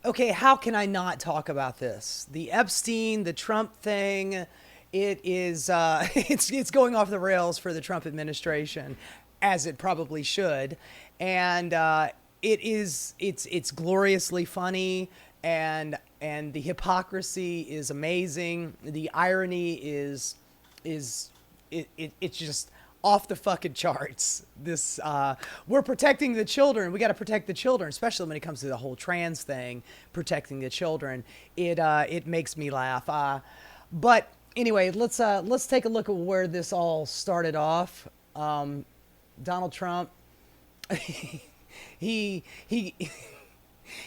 Okay, how can I not talk about this? The Epstein, the Trump thing, it is it's going off the rails for the Trump administration, as it probably should, and it's gloriously funny, and the hypocrisy is amazing. The irony it's just off the fucking charts. This we're protecting the children. We got to protect the children, especially when it comes to the whole trans thing. Protecting the children. It makes me laugh. But anyway, let's take a look at where this all started off. Donald Trump. he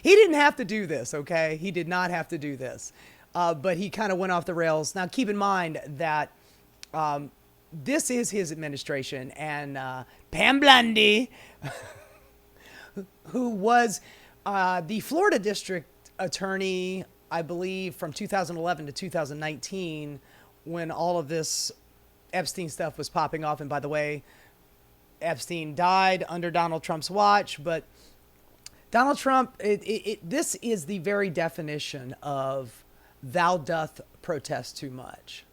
didn't have to do this. Okay, he did not have to do this. But he kind of went off the rails. Now keep in mind that. This is his administration, and Pam Bondi, who was the Florida district attorney, I believe, from 2011 to 2019, when all of this Epstein stuff was popping off. And by the way, Epstein died under Donald Trump's watch, but Donald Trump, this is the very definition of thou doth protest too much.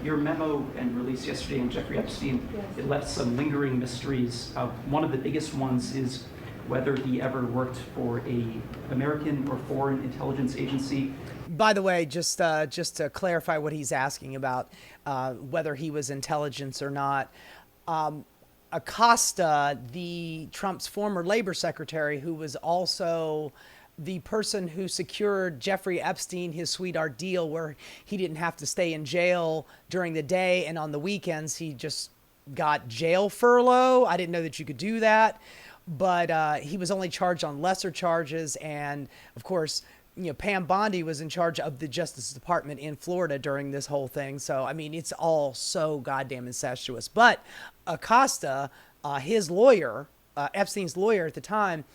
Your memo and release yesterday on Jeffrey Epstein, it left some lingering mysteries. One of the biggest ones is whether he ever worked for a American or foreign intelligence agency. By the way, just to clarify what he's asking about, whether he was intelligence or not, Acosta, the Trump's former labor secretary, who was also the person who secured Jeffrey Epstein his sweetheart deal where he didn't have to stay in jail during the day, and on the weekends he just got jail furlough. I didn't know that you could do that, but he was only charged on lesser charges. And of course, Pam Bondi was in charge of the Justice Department in Florida during this whole thing. So, I mean, it's all so goddamn incestuous. But Acosta, his lawyer, Epstein's lawyer at the time,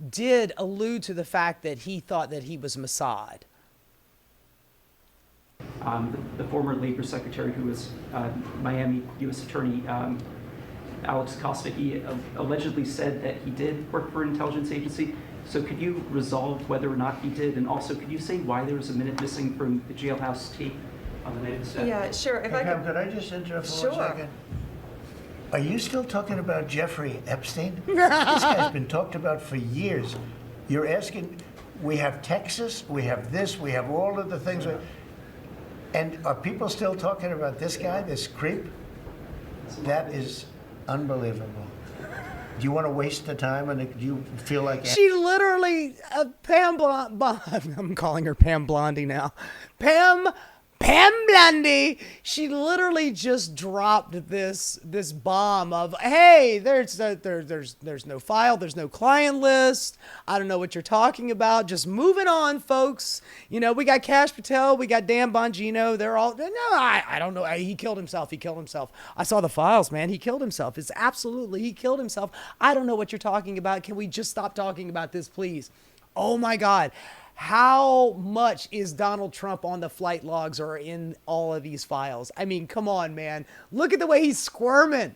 did allude to the fact that he thought that he was Mossad. The former labor secretary, who was Miami U.S. Attorney Alex Acosta, he allegedly said that he did work for an intelligence agency. So could you resolve whether or not he did? And also, could you say why there was a minute missing from the jailhouse tape on the night of the death? Yeah, sure. Hey, Pam, could I just interrupt for 1 second? Are you still talking about Jeffrey Epstein? This guy's been talked about for years. You're asking, we have Texas, we have this, we have all of the things. And are people still talking about this guy, this creep? That is unbelievable. Do you want to waste the time, and do you feel like... She literally, I'm calling her Pam Bondi now. Pam Bondi, she literally just dropped this bomb of, hey, there's no file, there's no client list. I don't know what you're talking about. Just moving on, folks. We got Kash Patel, we got Dan Bongino. They're all, no, I don't know. He killed himself. I saw the files, man. He killed himself. It's absolutely, he killed himself. I don't know what you're talking about. Can we just stop talking about this, please? Oh my God. How much is Donald Trump on the flight logs or in all of these files? I mean, come on, man. Look at the way he's squirming.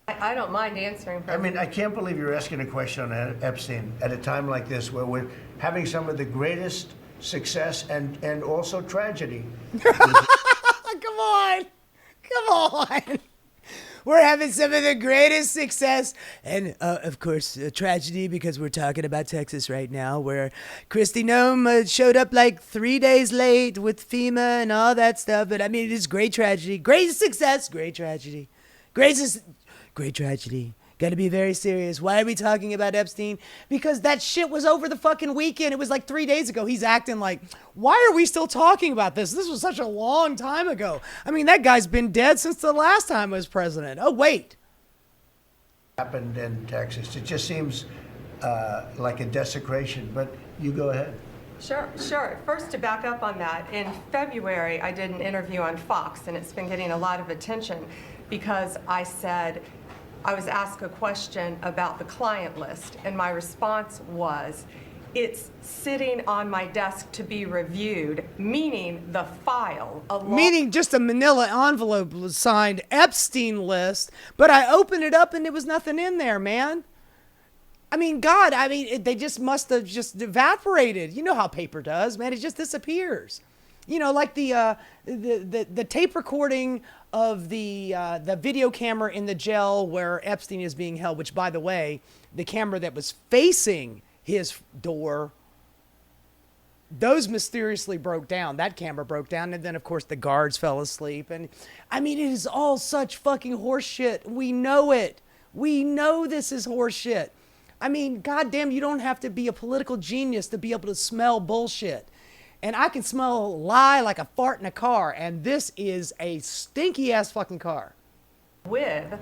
I don't mind answering. I mean, I can't believe you're asking a question on Epstein at a time like this where we're having some of the greatest success and also tragedy. Come on. We're having some of the greatest success and, of course, tragedy, because we're talking about Texas right now, where Kristi Noem showed up like 3 days late with FEMA and all that stuff. But I mean, it is great tragedy, great success, great tragedy, great tragedy. Got to be very serious. Why are we talking about Epstein? Because that shit was over the fucking weekend. It was like 3 days ago. He's acting like, why are we still talking about this? This was such a long time ago. I mean, that guy's been dead since the last time he was president. Oh, wait. Happened in Texas. It just seems like a desecration, but you go ahead. Sure. First, to back up on that, in February, I did an interview on Fox, and it's been getting a lot of attention because I was asked a question about the client list, and my response was, it's sitting on my desk to be reviewed, meaning the file. Meaning just a manila envelope was signed Epstein list, but I opened it up and there was nothing in there, man. I mean, God, I mean, they just must have just evaporated. You know how paper does, man. It just disappears. You know, like the tape recording of the video camera in the jail where Epstein is being held, which, by the way, the camera that was facing his door, those mysteriously broke down. That camera broke down, and then, of course, the guards fell asleep. And, I mean, it is all such fucking horse shit. We know it. We know this is horse shit. I mean, goddamn, you don't have to be a political genius to be able to smell bullshit. And I can smell a lie like a fart in a car, and this is a stinky-ass fucking car. With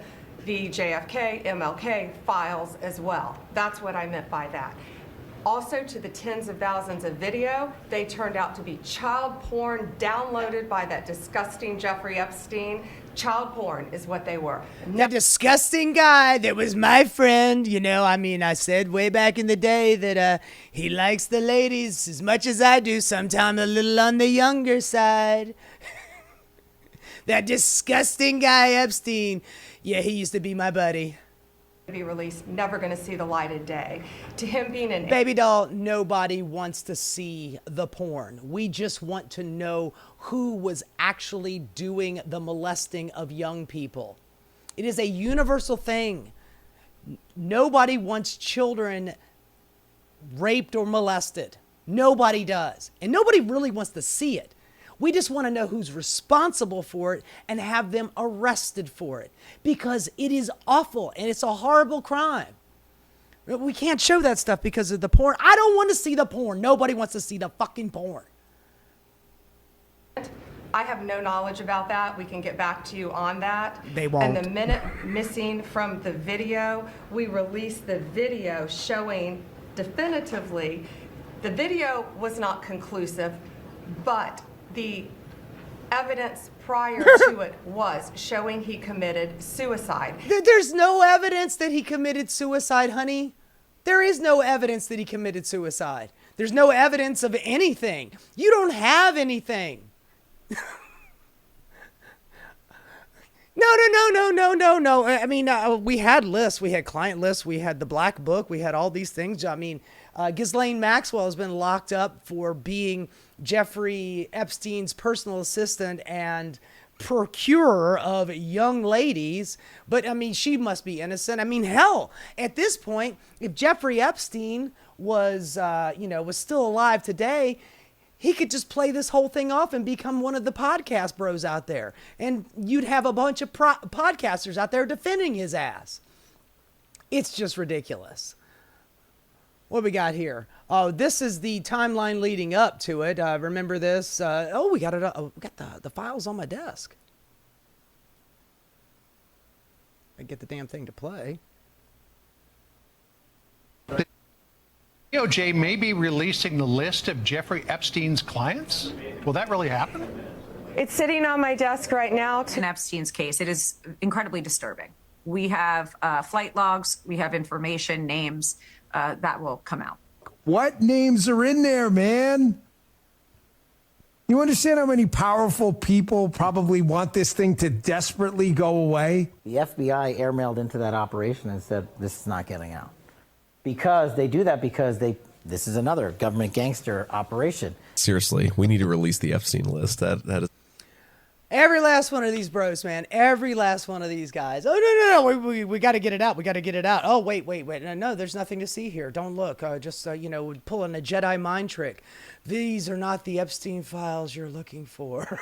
the JFK, MLK files as well. That's what I meant by that. Also, to the tens of thousands of video, they turned out to be child porn downloaded by that disgusting Jeffrey Epstein. Child porn is what they were. That disgusting guy that was my friend, you know, I mean, I said way back in the day that he likes the ladies as much as I do, sometimes a little on the younger side. That disgusting guy, Epstein. Yeah, he used to be my buddy. Be released, never going to see the light of day. To him being an Baby doll, nobody wants to see the porn. We just want to know who was actually doing the molesting of young people. It is a universal thing. Nobody wants children raped or molested. Nobody does. And nobody really wants to see it. We just want to know who's responsible for it and have them arrested for it, because it is awful and it's a horrible crime. We can't show that stuff because of the porn. I don't want to see the porn. Nobody wants to see the fucking porn. I have no knowledge about that. We can get back to you on that. They won't. And the minute missing from the video, we released the video showing definitively. The video was not conclusive, but the evidence prior to it was showing he committed suicide. There's no evidence that he committed suicide, honey. There is no evidence that he committed suicide. There's no evidence of anything. You don't have anything. No. I mean, we had lists. We had client lists. We had the black book. We had all these things. I mean, Ghislaine Maxwell has been locked up for being Jeffrey Epstein's personal assistant and procurer of young ladies. But, I mean, she must be innocent. I mean, hell, at this point, if Jeffrey Epstein was, was still alive today, he could just play this whole thing off and become one of the podcast bros out there. And you'd have a bunch of podcasters out there defending his ass. It's just ridiculous. What do we got here? Oh, this is the timeline leading up to it. Remember this? We got it. We got the files on my desk. I get the damn thing to play. DOJ may be releasing the list of Jeffrey Epstein's clients? Will that really happen? It's sitting on my desk right now. In Epstein's case, it is incredibly disturbing. We have flight logs, we have information, names that will come out. What names are in there, man? You understand how many powerful people probably want this thing to desperately go away? The FBI airmailed into that operation and said, this is not getting out. Because they do that because this is another government gangster operation. Seriously, we need to release the Epstein list. That is. Every last one of these bros, man. Every last one of these guys. Oh, no. We got to get it out. We got to get it out. Oh, wait. No, there's nothing to see here. Don't look. Pulling a Jedi mind trick. These are not the Epstein files you're looking for.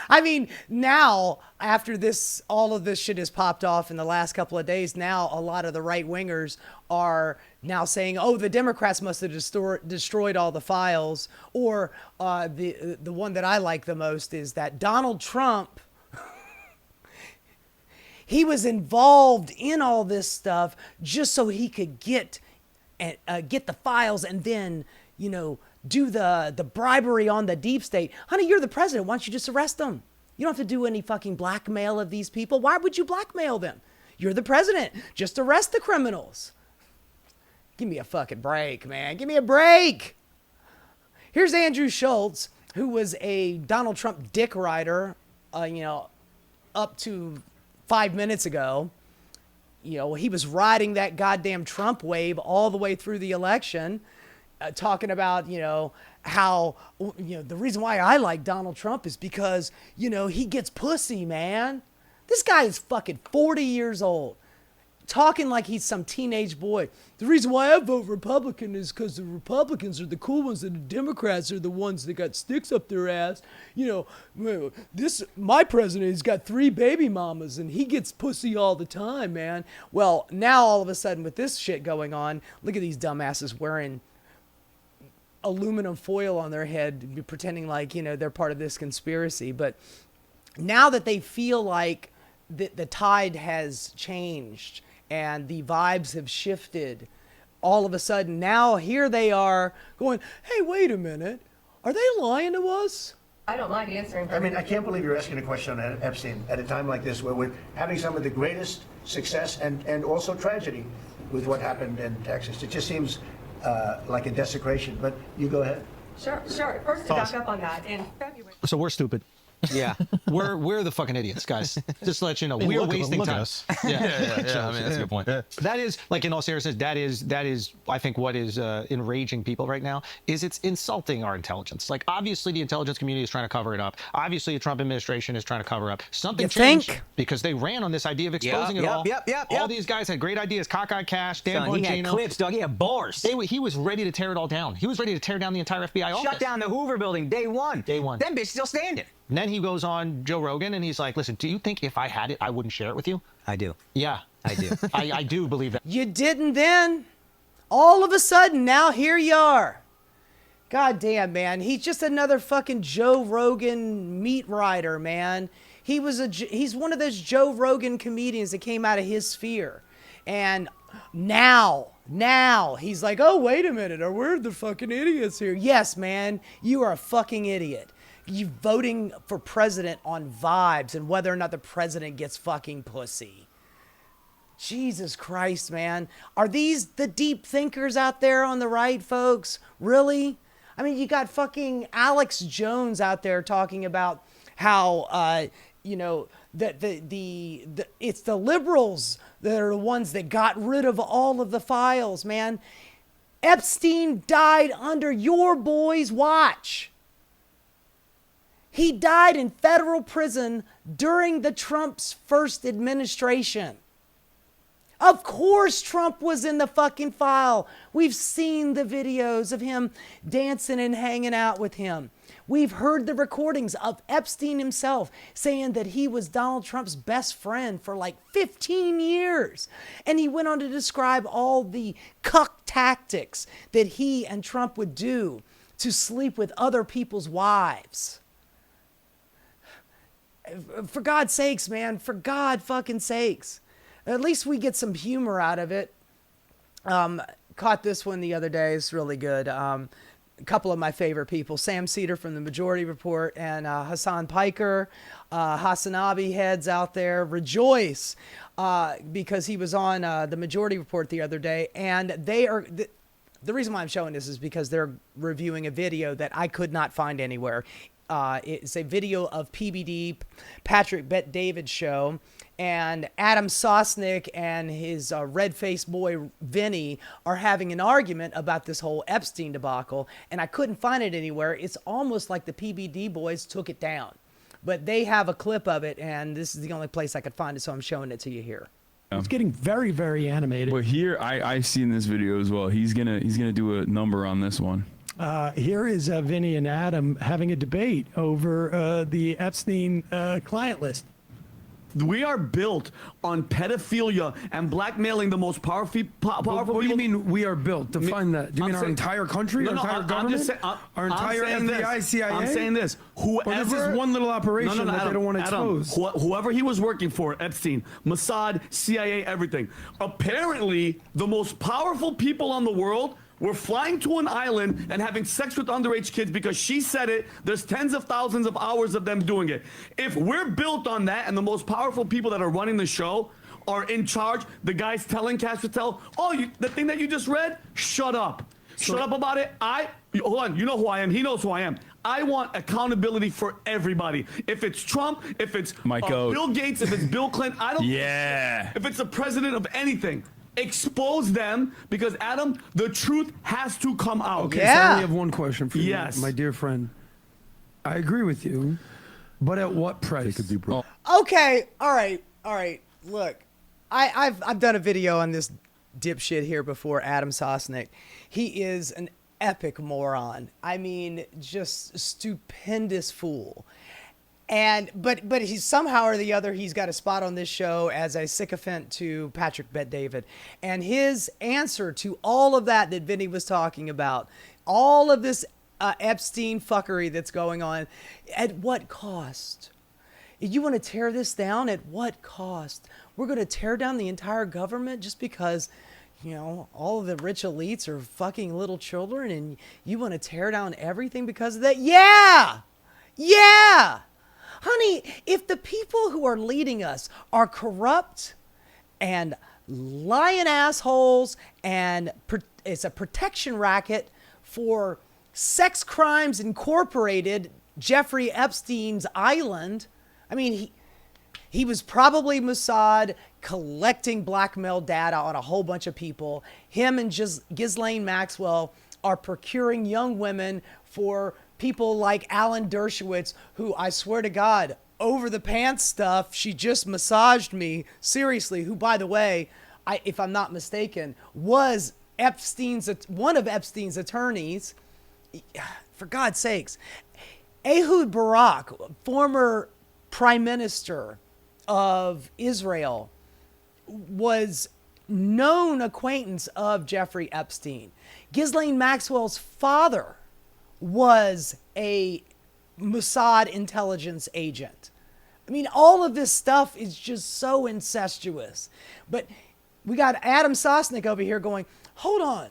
I mean, now, after all of this shit has popped off in the last couple of days, now a lot of the right-wingers are now saying, oh, the Democrats must have destroyed all the files. Or the one that I like the most is that Donald Trump, he was involved in all this stuff just so he could get the files and then, do the bribery on the deep state. Honey, you're the president. Why don't you just arrest them? You don't have to do any fucking blackmail of these people. Why would you blackmail them? You're the president. Just arrest the criminals. Give me a fucking break, man. Give me a break. Here's Andrew Schulz, who was a Donald Trump dick rider, up to 5 minutes ago, he was riding that goddamn Trump wave all the way through the election, talking about, how, the reason why I like Donald Trump is because, he gets pussy, man. This guy is fucking 40 years old, talking like he's some teenage boy. The reason why I vote Republican is because the Republicans are the cool ones and the Democrats are the ones that got sticks up their ass. My president has got 3 baby mamas and he gets pussy all the time, man. Well, now all of a sudden with this shit going on, look at these dumbasses wearing aluminum foil on their head, pretending like, they're part of this conspiracy. But now that they feel like the tide has changed and the vibes have shifted, all of a sudden now here they are going, hey, wait a minute, are they lying to us? I don't mind answering. I mean, I can't believe you're asking a question on Epstein at a time like this where we're having some of the greatest success and also tragedy with what happened in Texas. It just seems like a desecration, but you go ahead. Sure. First, to back up on that, in February. So we're stupid. Yeah, we're the fucking idiots, guys. Just to let you know, we're wasting time. Us. Yeah. I mean, that's a good point. That is, like, in all seriousness, that is, I think, what is enraging people right now is it's insulting our intelligence. Like, obviously, the intelligence community is trying to cover it up. Obviously, the Trump administration is trying to cover up. Something changed because they ran on this idea of exposing it all. All these guys had great ideas. Cockeyed Cash, Dan Bongino. He had clips, dog. He had bars. He was ready to tear it all down. He was ready to tear down the entire FBI office. Shut down the Hoover building day one. Day one. That bitch still standing. And then he goes on Joe Rogan and he's like, listen, do you think if I had it, I wouldn't share it with you? I do. Yeah. I do. I do believe that. You didn't then? All of a sudden, now here you are. God damn, man. He's just another fucking Joe Rogan meat rider, man. He's one of those Joe Rogan comedians that came out of his sphere. And now he's like, oh, wait a minute. We're the fucking idiots here. Yes, man. You are a fucking idiot. You voting for president on vibes and whether or not the president gets fucking pussy. Jesus Christ, man. Are these the deep thinkers out there on the right, folks? Really? I mean, you got fucking Alex Jones out there talking about how, that it's the liberals that are the ones that got rid of all of the files, man. Epstein died under your boy's watch. He died in federal prison during the Trump's first administration. Of course Trump was in the fucking file. We've seen the videos of him dancing and hanging out with him. We've heard the recordings of Epstein himself saying that he was Donald Trump's best friend for like 15 years. And he went on to describe all the cuck tactics that he and Trump would do to sleep with other people's wives. For God's sakes, man, for God fucking sakes. At least we get some humor out of it. Caught this one the other day. It's really good. A couple of my favorite people, Sam Cedar from The Majority Report and Hassan Piker, Hassanabi heads out there, rejoice because he was on The Majority Report the other day. And they are... The reason why I'm showing this is because they're reviewing a video that I could not find anywhere. It's a video of PBD, Patrick Bet-David show, and Adam Sosnick and his red-faced boy Vinny are having an argument about this whole Epstein debacle, and I couldn't find it anywhere. It's almost like the PBD boys took it down. But they have a clip of it, and this is the only place I could find it, so I'm showing it to you here. It's getting very, very animated. But here, I've seen this video as well. He's gonna do a number on this one. Here is Vinny and Adam having a debate over the Epstein client list. We are built on pedophilia and blackmailing the most powerful people. What do you mean we are built? Define that. Do you mean our entire country? Our entire government? Our entire FBI, CIA? I'm saying this. This is one little operation that they don't want to expose. Whoever he was working for, Epstein, Mossad, CIA, everything. Apparently, the most powerful people on the world were flying to an island and having sex with underage kids because she said it. There's tens of thousands of hours of them doing it. If we're built on that and the most powerful people that are running the show are in charge, the guys telling Cash Patel, the thing that you just read, shut up. Shut up about it. Hold on, you know who I am. He knows who I am. I want accountability for everybody. If it's Trump, if it's Bill Gates, if it's Bill Clinton, I don't Yeah. if it's the president of anything. Expose them, because Adam, the truth has to come out. Okay, so I only have one question for you, Yes. my dear friend. I agree with you, but at what price? Okay, all right. Look, I've done a video on this dipshit here before, Adam Sosnick. He is an epic moron. I mean, just stupendous fool. And but he's somehow or the other, he's got a spot on this show as a sycophant to Patrick Bet-David. And his answer to all of that Vinny was talking about, all of this Epstein fuckery that's going on, at what cost? You want to tear this down? At what cost? We're going to tear down the entire government just because, you know, all of the rich elites are fucking little children, and you want to tear down everything because of that? Yeah! Yeah! Honey, if the people who are leading us are corrupt and lying assholes, and it's a protection racket for Sex Crimes Incorporated, Jeffrey Epstein's island. I mean, he was probably Mossad collecting blackmail data on a whole bunch of people. Him and Ghislaine Maxwell are procuring young women for people like Alan Dershowitz, who, I swear to God, over the pants stuff, she just massaged me, seriously, who, by the way, if I'm not mistaken, was one of Epstein's attorneys. For God's sakes. Ehud Barak, former prime minister of Israel, was known acquaintance of Jeffrey Epstein. Ghislaine Maxwell's father was a Mossad intelligence agent. I mean, all of this stuff is just so incestuous. But we got Adam Sosnick over here going, hold on,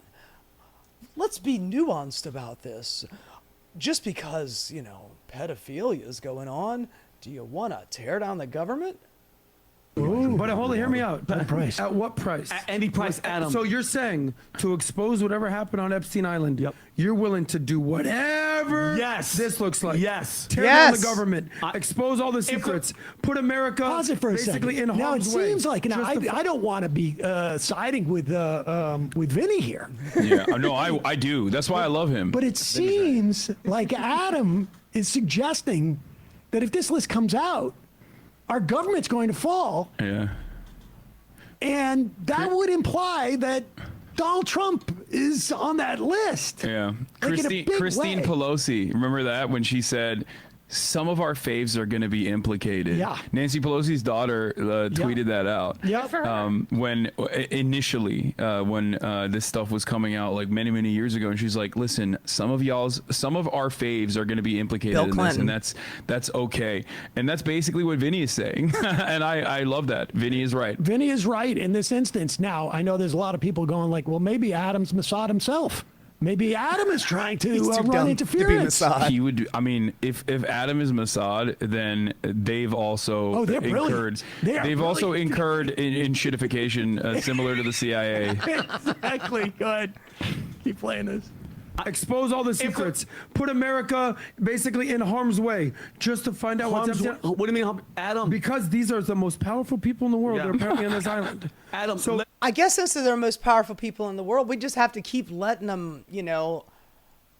let's be nuanced about this. Just because, you know, pedophilia is going on, do you want to tear down the government? Ooh, but hold on, hear me out. At what price? At any price, Adam. So you're saying to expose whatever happened on Epstein Island, you're willing to do whatever this looks like. Yes. Tear down the government, expose all the secrets, put America Pause it for a basically second. in Now, it harm's way. seems like, now, I don't want to be siding with Vinny here. Yeah, no, I do. That's why I love him. But it seems like Adam is suggesting that if this list comes out, our government's going to fall. Yeah. And that would imply that Donald Trump is on that list. Yeah. Like in a big Christine way. Pelosi, remember that when she said, some of our faves are going to be implicated. Yeah. Nancy Pelosi's daughter tweeted that out. Yeah. When initially, when this stuff was coming out like many years ago, and she's like, listen, some of our faves are going to be implicated in this, and that's okay. And that's basically what Vinny is saying. And I love that. Vinny is right. Vinny is right in this instance. Now, I know there's a lot of people going like, well, maybe Adam's Mossad himself. Maybe Adam is trying to run interference. He would. I mean, if Adam is Mossad, then they've also incurred. They've also incurred in shitification similar to the CIA. Exactly. Good. Keep playing this. Expose all the secrets. Put America basically in harm's way just to find out what's up. What do you mean, Adam? Because these are the most powerful people in the world. They're apparently on this island. Adam, so I guess since they're the most powerful people in the world, we just have to keep letting them, you know,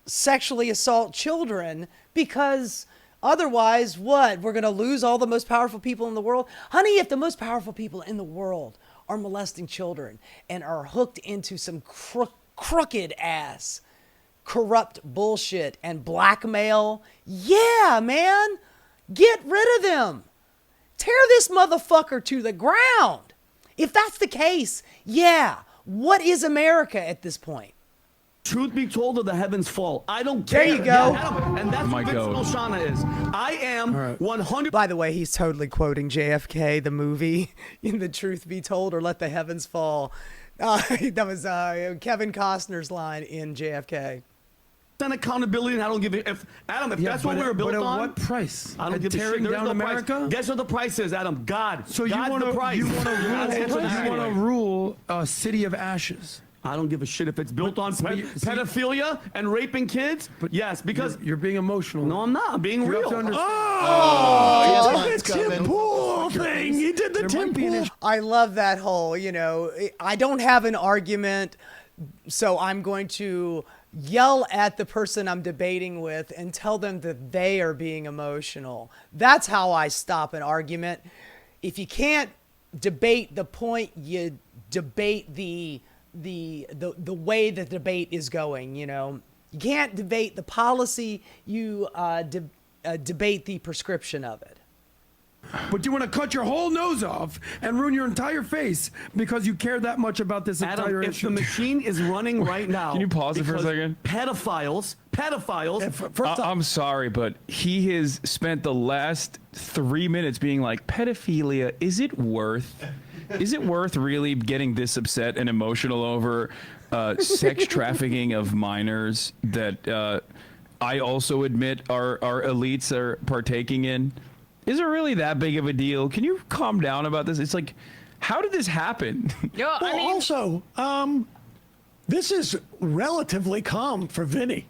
sexually assault children, because otherwise, what? We're going to lose all the most powerful people in the world? Honey, if the most powerful people in the world are molesting children and are hooked into some crooked ass corrupt bullshit and blackmail, yeah, man, get rid of them. Tear this motherfucker to the ground. If that's the case, yeah, what is America at this point? Truth be told, of the heavens fall. I don't care. There you go. Adam, and that's what Vince Milshana is. I am 100. By the way, he's totally quoting JFK, the movie, in The Truth Be Told, or Let the Heavens Fall. That was Kevin Costner's line in JFK. Accountability, and I don't give it. If that's what we were built on, at what price? I don't give a shit. Tearing down America? Guess what the price is, Adam? God. So God's the price. you want to rule a city of ashes? I don't give a shit if it's built on pedophilia and raping kids. But yes, because you're being emotional. No, I'm not. I'm being real. Oh, the Tim Pool thing. You did the Tim Pool. I love that whole, I don't have an argument, so I'm going to yell at the person I'm debating with and tell them that they are being emotional. That's how I stop an argument. If you can't debate the point, you debate the way the debate is going. You can't debate the policy, you debate the prescription of it. But you want to cut your whole nose off and ruin your entire face because you care that much about this entire Adam, issue. if the machine is running right now, Can you pause it for a second? Pedophiles. I'm sorry, but he has spent the last 3 minutes being like, pedophilia, is it worth really getting this upset and emotional over sex trafficking of minors that I also admit our elites are partaking in? Is it really that big of a deal? Can you calm down about this? It's like, how did this happen? Yeah, also, this is relatively calm for Vinny.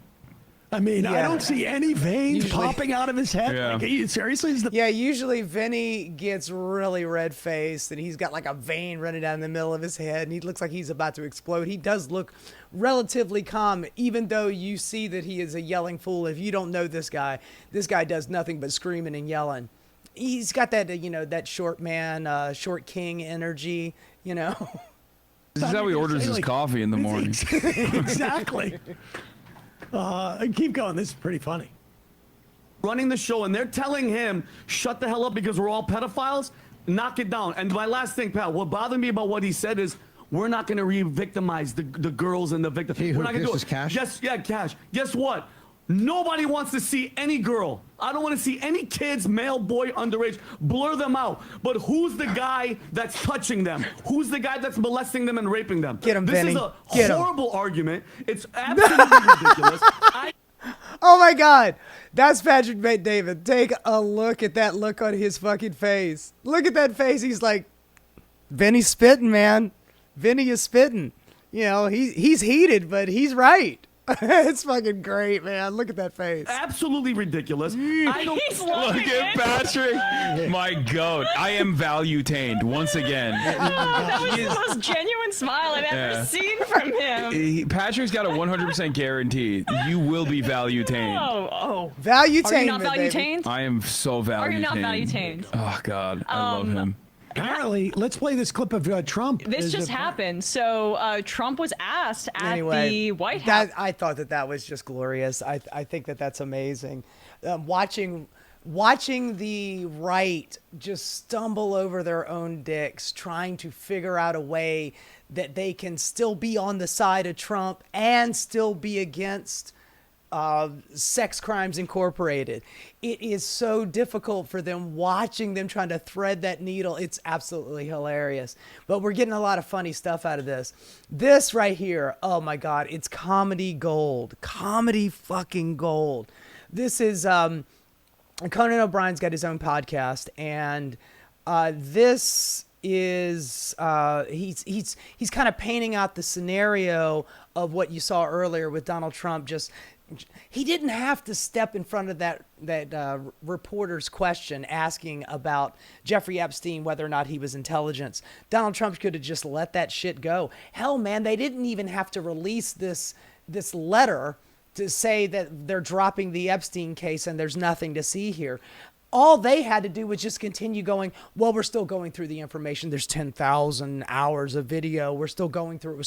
I mean, I don't see any veins popping out of his head. Yeah. Like, seriously? Usually Vinny gets really red-faced, and he's got like a vein running down the middle of his head, and he looks like he's about to explode. He does look relatively calm, even though you see that he is a yelling fool. If you don't know this guy does nothing but screaming and yelling. He's got that, that short man, short king energy, This is how he orders his coffee in the morning. Exactly. Keep going. This is pretty funny. Running the show, and they're telling him, shut the hell up because we're all pedophiles. Knock it down. And my last thing, pal, what bothered me about what he said is, we're not going to re-victimize the girls and the victims. We're not going to do it. Cash? Yes, yeah, Cash. Guess what? Nobody wants to see any girl. I don't want to see any kids, male, boy, underage. Blur them out. But who's the guy that's touching them? Who's the guy that's molesting them and raping them? Get him, This Vinny. is a Get him. horrible argument. It's absolutely ridiculous. Oh my God, that's Patrick David. Take a look at that look on his fucking face. Look at that face. He's like, Vinny's spitting, man. Vinny is spitting. He's heated, but he's right. It's fucking great, man. Look at that face. Absolutely ridiculous. I don't Look at Patrick. My goat. I am value-tained once again. That was the most genuine smile I've ever seen from him. Patrick's got a 100% guarantee. You will be value-tained. Oh. Value-tained. Are you not value-tained? I am so value-tained. Are you not value-tained? Oh, God. I love him. Apparently, let's play this clip of Trump. This just happened. So Trump was asked at the White House. I thought that was just glorious. I think that's amazing. Watching the right just stumble over their own dicks, trying to figure out a way that they can still be on the side of Trump and still be against Sex Crimes Incorporated. It is so difficult for them, watching them trying to thread that needle. It's absolutely hilarious. But we're getting a lot of funny stuff out of this. This right here, oh my God, it's comedy gold. Comedy fucking gold. This is Conan O'Brien's got his own podcast, and this is he's kind of painting out the scenario of what you saw earlier with Donald Trump. He didn't have to step in front of that reporter's question asking about Jeffrey Epstein, whether or not he was intelligence. Donald Trump could have just let that shit go. Hell, man, they didn't even have to release this letter to say that they're dropping the Epstein case and there's nothing to see here. All they had to do was just continue going, well, we're still going through the information. There's 10,000 hours of video. We're still going through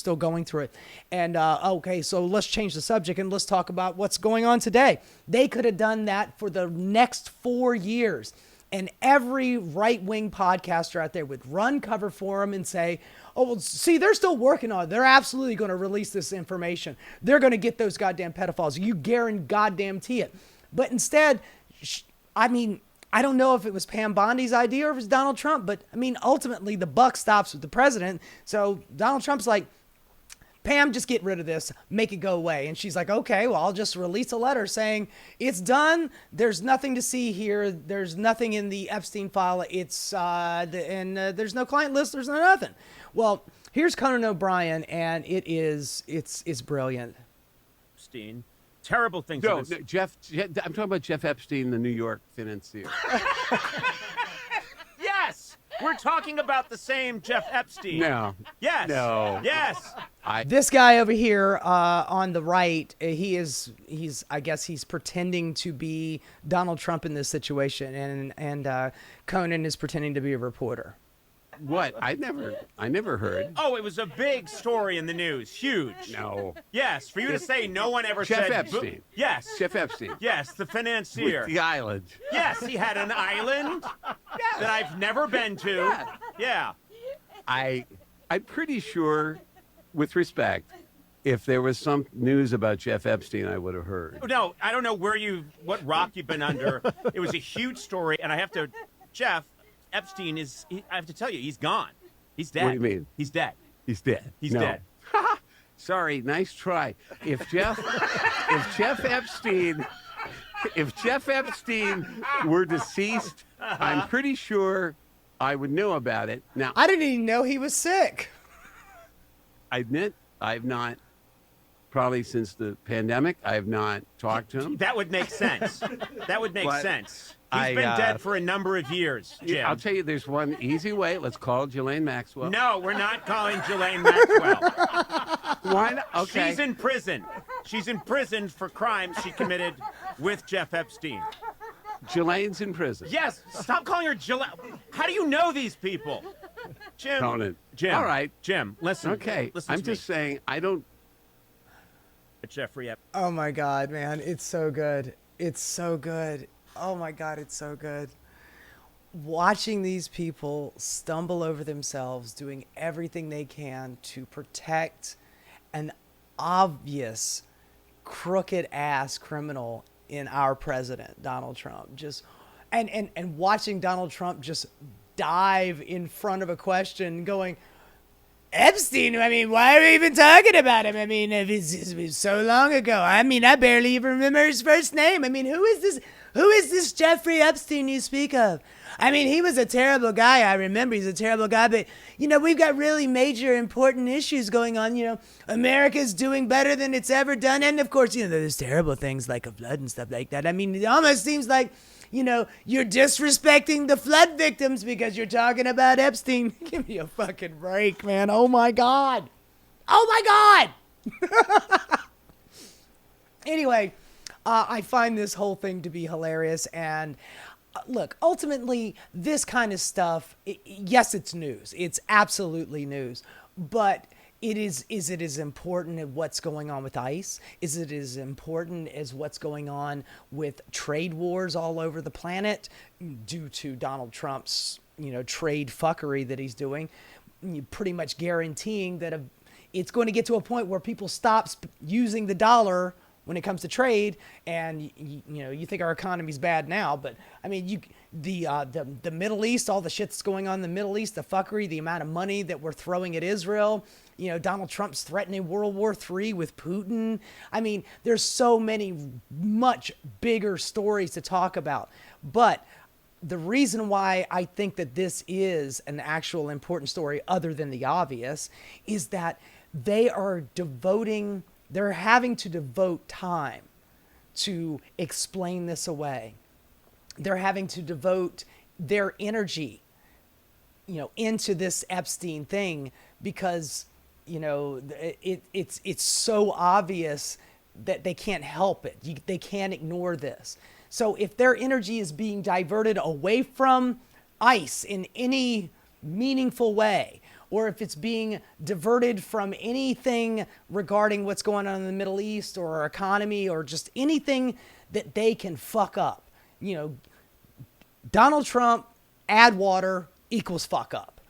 it. And, okay, so let's change the subject and let's talk about what's going on today. They could have done that for the next 4 years. And every right-wing podcaster out there would run cover for them and say, oh, well, see, they're still working on it. They're absolutely going to release this information. They're going to get those goddamn pedophiles. You guarantee it. But instead, I don't know if it was Pam Bondi's idea or if it was Donald Trump, but ultimately the buck stops with the president. So Donald Trump's like, Pam, just get rid of this, make it go away. And she's like, okay, well, I'll just release a letter saying it's done. There's nothing to see here. There's nothing in the Epstein file. There's no client list. There's no nothing. Well, Here's Conan O'Brien, and it's brilliant. Epstein. Terrible things. No, Jeff. I'm talking about Jeff Epstein, the New York financier. Yes, we're talking about the same Jeff Epstein. No. Yes. No. Yes. This guy over here on the right, I guess he's pretending to be Donald Trump in this situation, and Conan is pretending to be a reporter. What? I never heard. Oh, it was a big story in the news. Huge. No. Yes, for you to say no one ever Jeff said... Epstein. Yes. Jeff Epstein. Yes, the financier. With the island. Yes, he had an island that I've never been to. Yeah. I'm pretty sure, with respect, if there was some news about Jeff Epstein, I would have heard. No, I don't know what rock you've been under. It was a huge story, and Jeff Epstein I have to tell you, he's gone. He's dead. What do you mean? He's dead. He's dead. He's No. dead. Sorry, nice try. If Jeff Epstein were deceased, I'm pretty sure I would know about it. Now, I didn't even know he was sick. I admit I've not, probably since the pandemic, I have not talked to him. That would make sense. That would make But sense. He's been dead for a number of years, Jim. I'll tell you, there's one easy way. Let's call Ghislaine Maxwell. No, we're not calling Ghislaine Maxwell. Why not? Okay. She's in prison. She's in prison for crimes she committed with Jeff Epstein. Ghislaine's in prison. Yes, stop calling her Ghislaine. How do you know these people? Jim. Conan. Jim. All right. Jim, listen. Okay. Listen I'm to me. just saying, I don't. Jeffrey Epstein. Oh my God, man. It's so good. It's so good. Oh my God, it's so good. Watching these people stumble over themselves, doing everything they can to protect an obvious crooked ass criminal in our president, Donald Trump. Just and watching Donald Trump just dive in front of a question going, Epstein, I mean, why are we even talking about him? I mean, it was so long ago. I mean, I barely even remember his first name. I mean, who is this Jeffrey Epstein you speak of? I mean, he was a terrible guy. I remember he's a terrible guy, but, we've got really major important issues going on. America's doing better than it's ever done. And of course, there's terrible things like a flood and stuff like that. I mean, it almost seems like, you're disrespecting the flood victims because you're talking about Epstein. Give me a fucking break, man. Oh my God. Oh my God. Anyway, I find this whole thing to be hilarious. And look, ultimately, this kind of stuff, yes, it's news. It's absolutely news. But is it as important as what's going on with ICE? Is it as important as what's going on with trade wars all over the planet due to Donald Trump's, trade fuckery that he's doing? Pretty much guaranteeing that it's going to get to a point where people stop using the dollar when it comes to trade, and you think our economy's bad now, but I mean, the Middle East, all the shit that's going on in the Middle East, the fuckery, the amount of money that we're throwing at Israel, Donald Trump's threatening World War III with Putin. I mean, there's so many much bigger stories to talk about, but the reason why I think that this is an actual important story, other than the obvious, is that they're having to devote time to explain this away. They're having to devote their energy, into this Epstein thing because, it's so obvious that they can't help it. They can't ignore this. So if their energy is being diverted away from ICE in any meaningful way, or if it's being diverted from anything regarding what's going on in the Middle East or our economy or just anything that they can fuck up. Donald Trump, add water equals fuck up.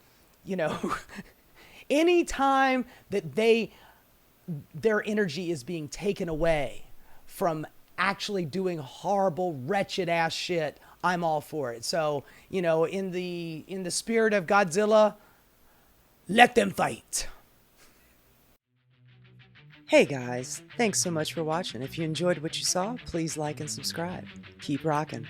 Anytime that their energy is being taken away from actually doing horrible, wretched ass shit, I'm all for it. So, in the spirit of Godzilla, let them fight. Hey guys, thanks so much for watching. If you enjoyed what you saw, please like and subscribe. Keep rocking.